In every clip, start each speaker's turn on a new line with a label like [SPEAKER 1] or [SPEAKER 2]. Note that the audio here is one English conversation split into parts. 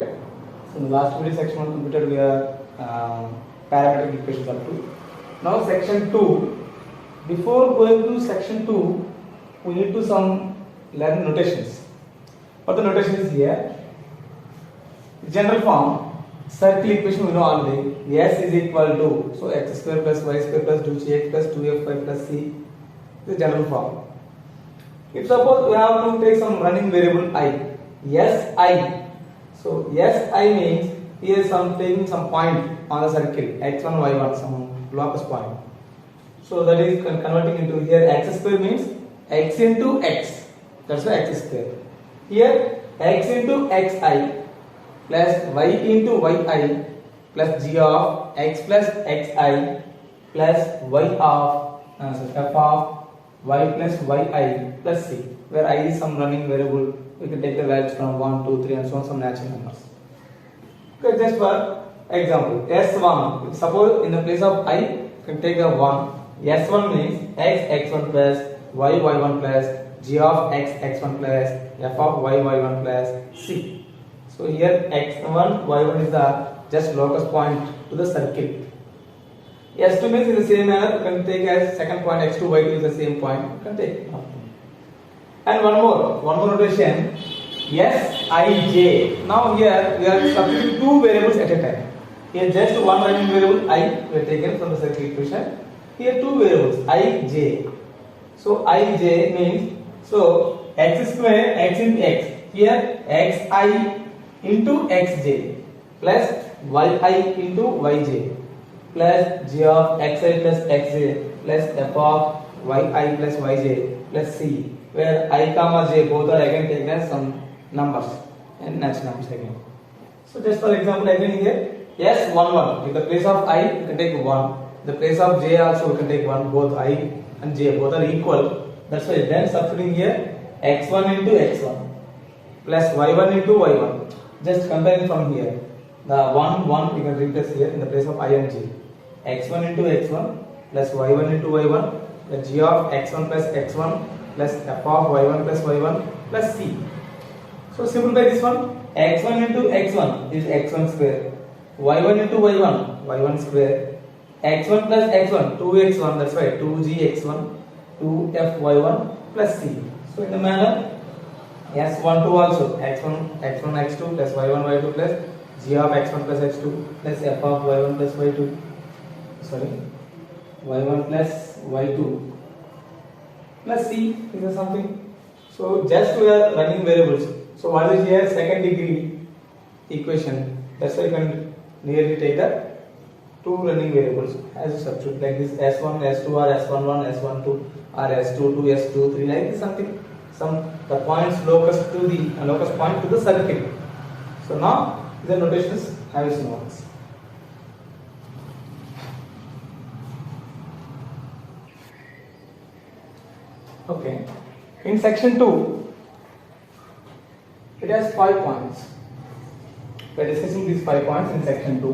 [SPEAKER 1] So in the last video section on computer we are parametric equations up to. Now section 2. Before going to section 2, we need to learn notations. What the notation is here? General form, circle equation we know already. S is equal to, so x square plus y square plus 2gx plus 2fy plus c. The general form. If suppose we have to take some running variable I, Si. So Si means here taking some point on the circle x1, y1, some locus point. So that is converting into here x square means x into x. That's why x square. Here x into xi plus y into yi plus g of x plus xi plus y of f of y plus yi plus c, where I is some running variable. We can take the values from 1, 2, 3 and so on, some natural numbers. Okay, just for example, S1, suppose in the place of I, you can take a 1. S1 means x1 plus y1 plus g of x1 plus f of y1 plus c. So here x1, y1 is the just locus point to the circle. S2 means in the same manner, you can take as second point x2, y2 is the same point, you can take. And one more notation, Sij. Now here we are substituting two variables at a time. Here just one running variable I we are taken from the circle equation. Here two variables Ij. So Ij means, so x square x into x. Here xi into xj plus yi into yj plus g of xi plus xj plus f of yi plus yj plus c, where I comma j both are again taken as some numbers and natural numbers again. So just for example again here S11, in the place of I you can take 1, in the place of j also you can take 1, both I and j both are equal. That's why then substituting here x1 into x1 plus y1 into y1. Just comparing from here, the 1 you can replace here in the place of I and j. x1 into x1 plus y1 into y1 plus g of x1 plus x1 plus f of y1 plus y1 plus c. So simplify this one. X1 into x1 is x1 square. Y1 into y1, y1 square. X1 plus x1, 2x1, that's why 2gx1, 2fy1 plus c. So in the manner S12 also x1 x2 plus y1 y2 plus g of x1 plus x2 plus f of y1 plus y2. Sorry, y1 plus y2 plus c is something. So just we are running variables. So what is here? Second degree equation. That's why you can nearly take the two running variables as a substitute, like this s1 s2 or s11 s12 or s22 s23, like this something. The points locus to the locus point to the circle. So now the notations have its notes. Okay, in section 2, it has 5 points. We are discussing these 5 points in section 2.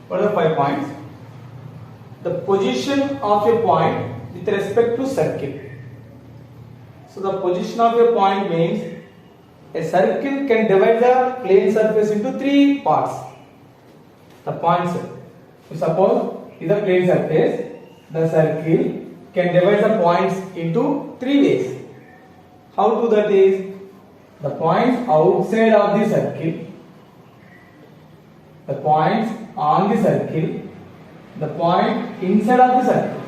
[SPEAKER 1] What are the 5 points? The position of a point with respect to circle. So the position of a point means a circle can divide the plane surface into 3 parts. The points, so suppose is a plane surface, the circle can divide the points into 3 ways. How to that is, the points outside of the circle, the points on the circle, the point inside of the circle.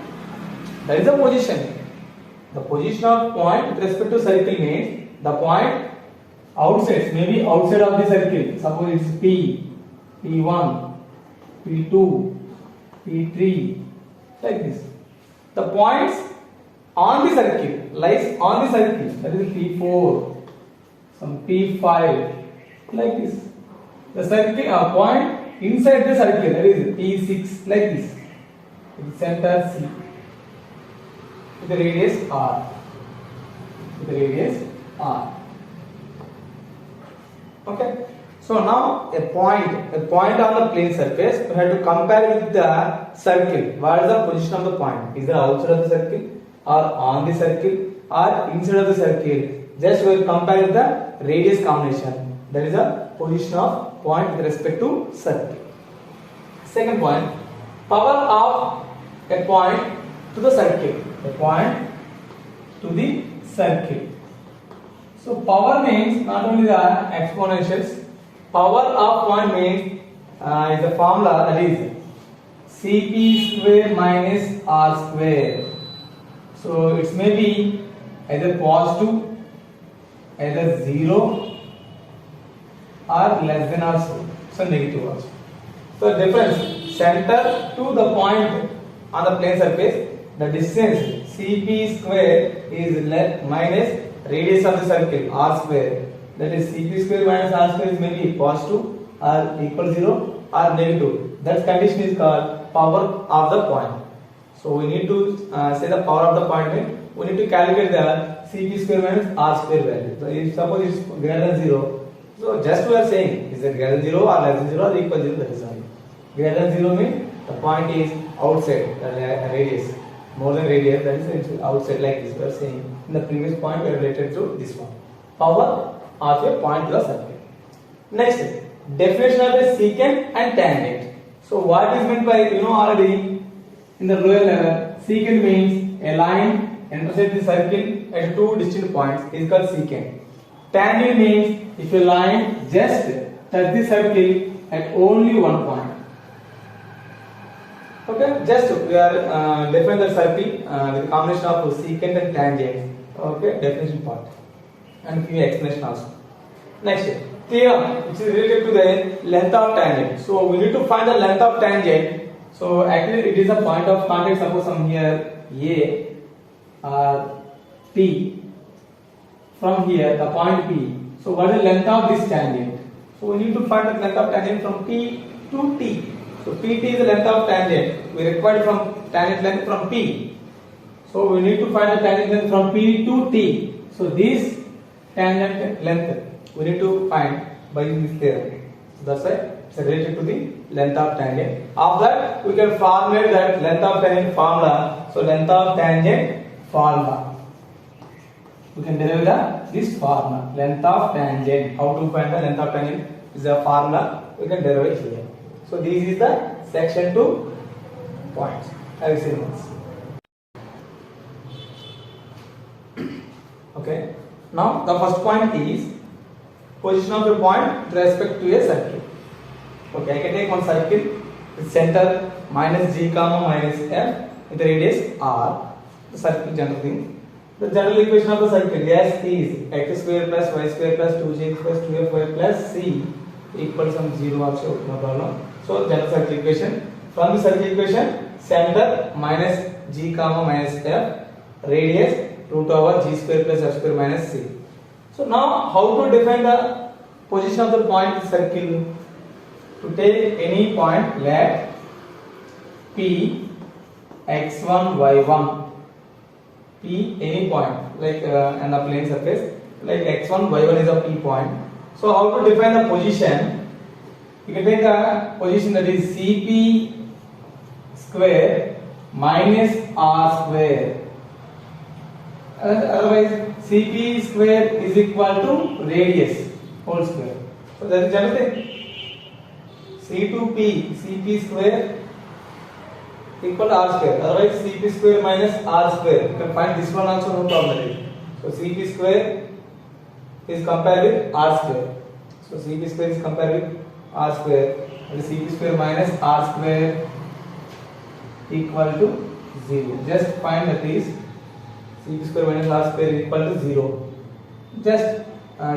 [SPEAKER 1] That is the position. The position of point with respect to circle means the point outside, maybe outside of the circle. Suppose it's P, P1, P2, P3, like this. The points on the circle, lies on the circle, that is P4, some P5, like this. The circle point inside the circle, that is P6, like this. With center C, with the radius R, with the radius R. Okay. So now a point on the plane surface, we have to compare with the circle. What is the position of the point? Is it outside of the circle or on the circle or inside of the circle? Just we will compare with the radius combination. That is the position of point with respect to circle. Second point, power of a point to the circle. A point to the circle. So power means not only the exponentials. Power of point means is the formula that is Cp square minus R square. So it may be either positive, either 0 or less than also. So negative also. So difference center to the point on the plane surface, the distance Cp square is minus radius of the circle R square. That is Cp square minus R square is maybe positive or equal to 0 or negative. That condition is called power of the point. So we need to say the power of the point means we need to calculate the Cp square minus R square value. So if suppose it is greater than 0, so just we are saying is it greater than 0 or less than 0 or equal to 0, that is all. Greater than 0 means the point is outside the radius, more than radius, that is outside, like this we are saying. In the previous point we are related to this one. Power of a point to the circle. Next, definition of a secant and tangent. So what is meant by, already in the lower level, secant means a line intersects the circle at two distinct points is called secant. Tangent means if a line just touch the circle at only one point. Okay, just we are define the circle with a combination of secant and tangent. Okay, definition part and few explanation also. Next, theorem which is related to the length of tangent. So we need to find the length of tangent. So actually it is a point of contact. Suppose from here A or P, from here the point P. So what is the length of this tangent? So we need to find the length of tangent from P to T. So PT is the length of tangent. We require from tangent length from P. So we need to find the tangent length from P to T. So this tangent length we need to find by this theorem. So that's why it's related to the length of tangent. After that we can formulate that length of tangent formula. So length of tangent formula. We can derive this formula. Length of tangent. How to find the length of tangent is a formula. We can derive it here. So this is the section 2 points. I will say once. Okay. Now the first point is position of a point with respect to a circle. Okay, I can take one circle with center minus g comma minus f with the radius r. The circle general thing. The general equation of the circle S is x square plus y square plus 2gx plus 2fy plus c equals some 0 also, no problem. So general circle equation. From the circle equation, center minus g comma minus f, radius root over g square plus f square minus c. So now how to define the position of the point in the circle? To take any point, let P x1 y1, P any point like on the plane surface, like x1 y1 is a P point. So how to define the position? You can take a position that is Cp square minus R square. Otherwise Cp square is equal to radius whole square. So that is general thing. C2P, Cp square equal to R square. Otherwise Cp square minus R square. You can find this one also, no problem. So Cp square is compared with R square. So Cp square is compared with R square. And Cp square minus R square equal to 0. Just find that is Cp square minus R square equal to 0. Just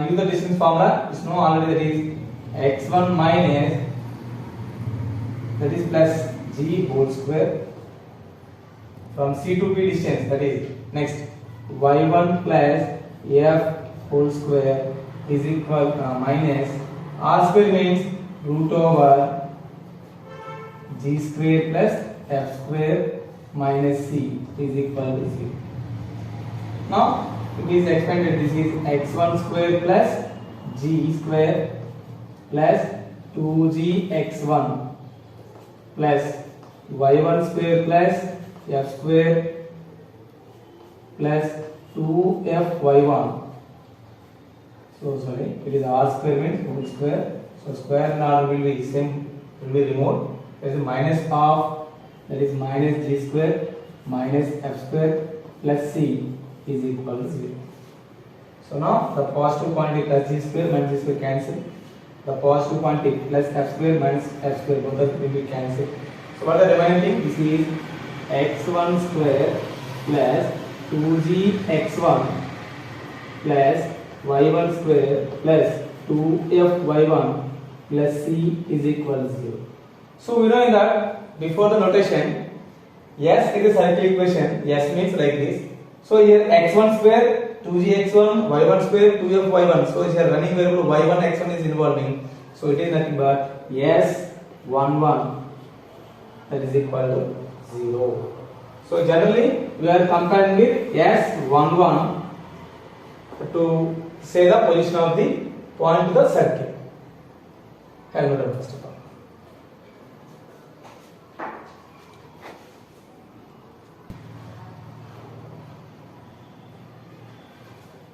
[SPEAKER 1] use the distance formula. You know already that is x1 minus, that is plus g whole square from C to P distance, that is next y1 plus f whole square is equal minus R square means root over g square plus f square minus c is equal to 0. Now it is expanded. This is x1 square plus g square plus 2gx1 plus y1 square plus f square plus 2fy1. So sorry, it is r square means whole square. So square and order will be same, will be removed. There is minus of, that is minus g square minus f square plus c is equal to 0. So now the positive quantity plus g square minus g square cancel. The positive quantity plus f square minus f square both of them will be cancelled. So what the remaining thing? This is x1 square plus 2g x1 plus y1 square plus 2f plus c is equal to 0. So we know that before the notation, S is a circle equation. S means like this. So here x1 square, 2g x1, y1 square, 2f y1. So here running variable y1 x1 is involving. So it is nothing but S11 that is equal to 0. So generally we are comparing with S11 to say the position of the point to the circle. Have a look first of all.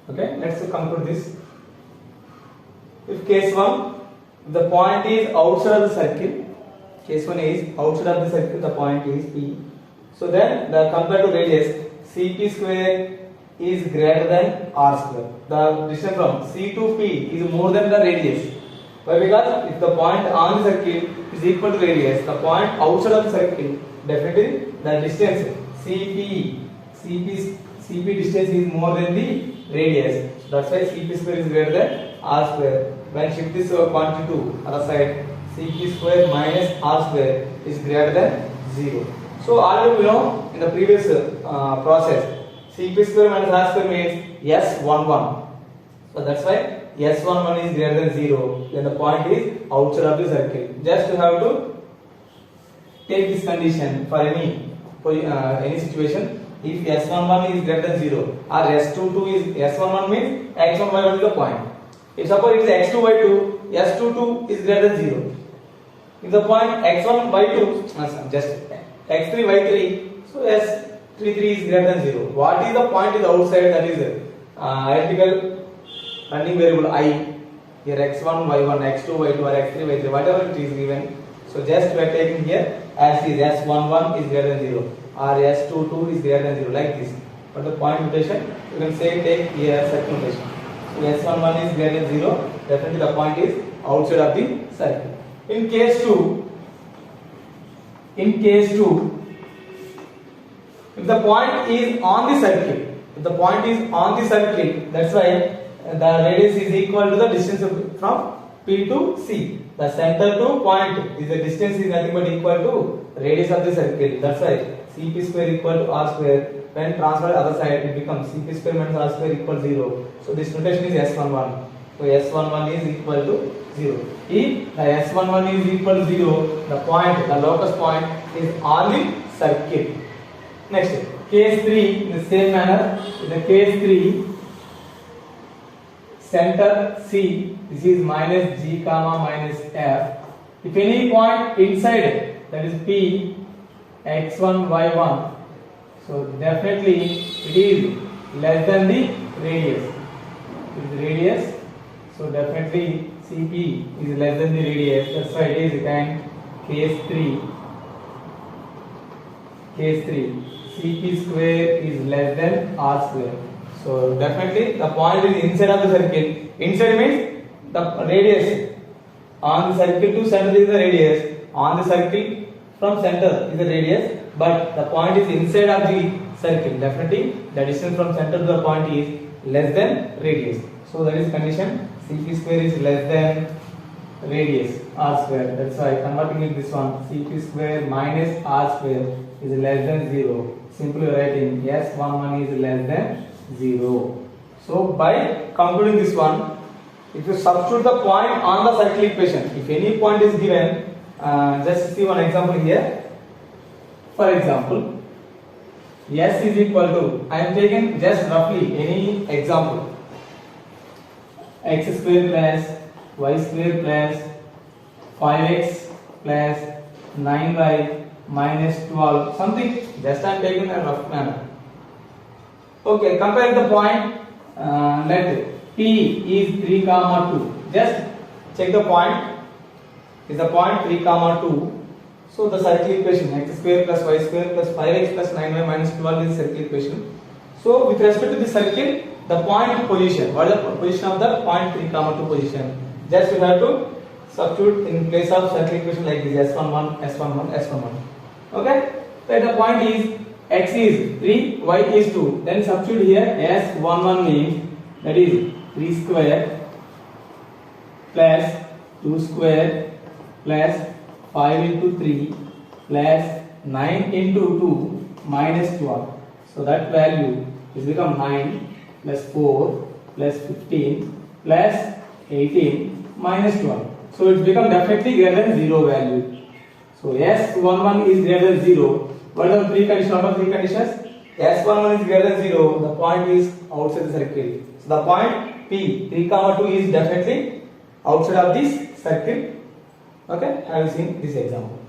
[SPEAKER 1] Okay, let's conclude this. If case 1, the point is outside of the circle, case 1 is outside of the circle, the point is P. So then the compared to radius, Cp square is greater than R square. The distance from C to P is more than the radius. Why? Because if the point on the circle is equal to radius, the point outside of the circle, definitely the distance Cp distance is more than the radius. So that's why Cp square is greater than R square. When shift this quantity to other side, Cp square minus R square is greater than 0. So already we know in the previous process, Cp square minus R square means S11. So that's why S11 is greater than 0. Then the point is outside of the circle. Just you have to take this condition for any situation. If S11 is greater than 0 or S22 is S11 means x1 y1 is the point. If suppose it is x2 y2, S22 is greater than 0. If the point x1 y2 just x3 y3, so S33 is greater than 0. What is the point is outside, that is identical running variable I. Here x1 y1, x2 y2 or x3 y3, whatever it is given. So just we are taking here as is S11 is greater than 0 or S22 is greater than 0 like this. But the point notation, you can say take here circle notation. So S11 is greater than 0, definitely the point is outside of the circle. In case 2, if the point is on the circle, that's why the radius is equal to the distance from P to C. The center to point is the distance is nothing but equal to radius of the circle. That's why Cp square equal to R square. When transferred other side, it becomes Cp square minus R square equal 0. So this notation is S11. So S11 is equal to 0. If the S11 is equal to 0, the point, the locus point is on the circle. Next, case 3, in the same manner, in the case 3, center C, this is minus G comma minus F. If any point inside, that is P, x1, y1, so definitely it is less than the radius. It is radius, so definitely Cp is less than the radius. That's why it is written case 3. Cp square is less than R square. So definitely the point is inside of the circle. Inside means the radius. On the circle to center is the radius. On the circle from center is the radius. But the point is inside of the circle. Definitely the distance from center to the point is less than radius. So that is condition. Cp square is less than radius R square. That's why converting it this one. Cp square minus R square is less than 0. Simply writing S11 is less than 0. So by concluding this one, if you substitute the point on the circle equation, if any point is given, just see one example here. For example, S is equal to, I am taking just roughly any example, x square plus y square plus 5x plus 9y minus 12, something, just I am taking a rough manner. Okay, compare the point, let P is 3, 2. Just check the point. is the point 3 comma 2. So the circle equation x square plus y square plus 5x plus 9y minus 12 is the circle equation. So with respect to the circle, the point position, what is the position of the point 3 comma 2 position? Just we have to substitute in place of circle equation like this, s11, s11, s11. Okay? So the point is x is 3, y is 2. Then substitute here s11 means that is 3 square plus 2 square plus 5 into 3 plus 9 into 2 minus 12. So that value is become 9 plus 4 plus 15 plus 18 minus 12. So it's become definitely greater than 0 value. So S11 is greater than 0. What are the three conditions? Out of three conditions, S11 is greater than 0. The point is outside the circle. So the point P 3 comma 2 is definitely outside of this circle. Okay, have you seen this example?